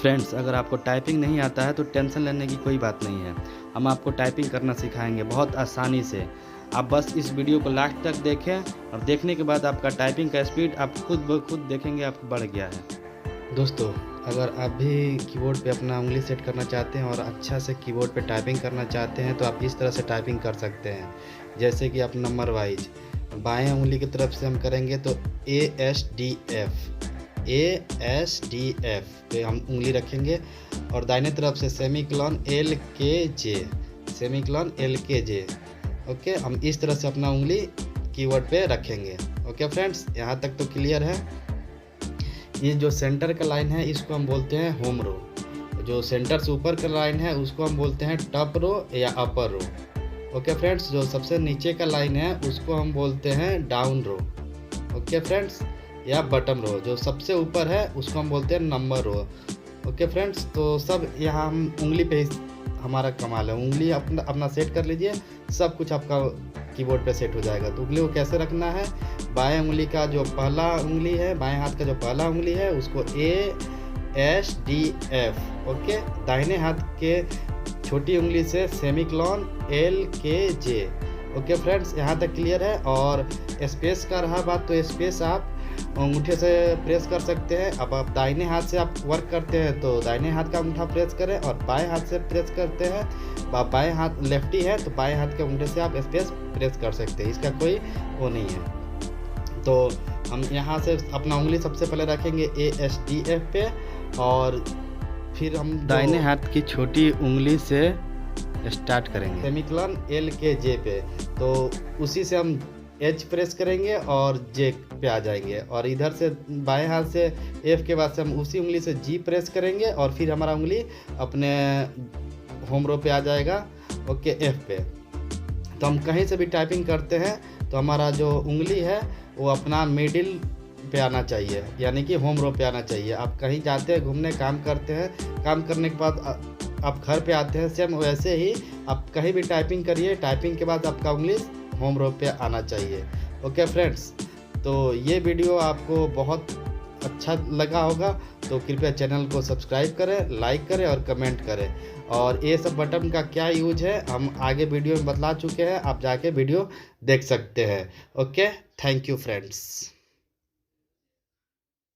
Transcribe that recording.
Friends, अगर आपको typing नहीं आता है तो टेंशन लेने की कोई बात नहीं है। हम आपको टाइपिंग करना सिखाएंगे बहुत आसानी से। आप बस इस वीडियो को लास्ट तक देखें और देखने के बाद आपका टाइपिंग का स्पीड आप खुद ब खुद देखेंगे आप बढ़ गया है। दोस्तों, अगर आप भी कीबोर्ड पे अपना उंगली सेट करना चाहते हैं और अच्छा से कीबोर्ड पे टाइपिंग करना चाहते हैं तो आप इस तरह से टाइपिंग कर सकते हैं। जैसे कि आप नंबर वाइज बाएं उंगली की तरफ से हम करेंगे तो ASDF पे हम उंगली रखेंगे और दाहिने तरफ से सेमीकोलन LKJ। ओके, हम इस तरह से अपना उंगली कीबोर्ड पे रखेंगे। ओके फ्रेंड्स, यहाँ तक तो क्लियर है। ये जो सेंटर का लाइन है इसको हम बोलते हैं होम रो, जो सेंटर से ऊपर का लाइन है उसको हम बोलते हैं टॉप रो या अपर रो। ओके फ्रेंड्स, जो सबसे नीचे का लाइन है उसको हम बोलते हैं डाउन रो। ओके फ्रेंड्स, या बटम रो, जो सबसे ऊपर है उसको हम बोलते हैं नंबर रो। ओके फ्रेंड्स, तो सब यहाँ हम उंगली पे ही हमारा कमाल है। उंगली अपना सेट कर लीजिए, सब कुछ आपका कीबोर्ड पे सेट हो जाएगा। तो उंगली को कैसे रखना है, बाएं उंगली का जो पहला उंगली है, बाएं हाथ का जो पहला उंगली है उसको ASDF। ओके, दाहिने हाथ के छोटी उंगली से सेमीकोलन LKJ। ओके फ्रेंड्स, यहाँ तक क्लियर है। और स्पेस का रहा बात तो स्पेस आप अंगूठे से प्रेस कर सकते हैं। अब आप दाहिने हाथ से आप वर्क करते हैं तो दाहिने हाथ का अंगूठा प्रेस करें, और बाएं हाथ से प्रेस करते हैं, बाएं हाथ लेफ्टी है तो बाएं हाथ के अंगूठे से आप स्पेस प्रेस कर सकते हैं। इसका कोई वो नहीं है। तो हम यहाँ से अपना उंगली सबसे पहले रखेंगे ASDF पे, और फिर हम दाहिने हाथ की छोटी उंगली से स्टार्ट करेंगे सेमीकोलन LKJ पे। तो उसी से हम H प्रेस करेंगे और J पे आ जाएंगे, और इधर से बाएं हाथ से F के बाद से हम उसी उंगली से G प्रेस करेंगे और फिर हमारा उंगली अपने होम रो पे आ जाएगा। ओके, F पे। तो हम कहीं से भी टाइपिंग करते हैं तो हमारा जो उंगली है वो अपना मिडिल पे आना चाहिए, यानी कि होम रो पे आना चाहिए। आप कहीं जाते हैं घूमने, काम करते हैं, काम करने के बाद आप घर पे आते हैं, सेम वैसे ही आप कहीं भी टाइपिंग करिए, टाइपिंग के बाद आपका उंगली होम रो पे आना चाहिए। ओके फ्रेंड्स, तो ये वीडियो आपको बहुत अच्छा लगा होगा तो कृपया चैनल को सब्सक्राइब करें, लाइक करें और कमेंट करें। और ये सब बटन का क्या यूज है हम आगे वीडियो में बतला चुके हैं, आप जाके वीडियो देख सकते हैं। Okay, thank you friends.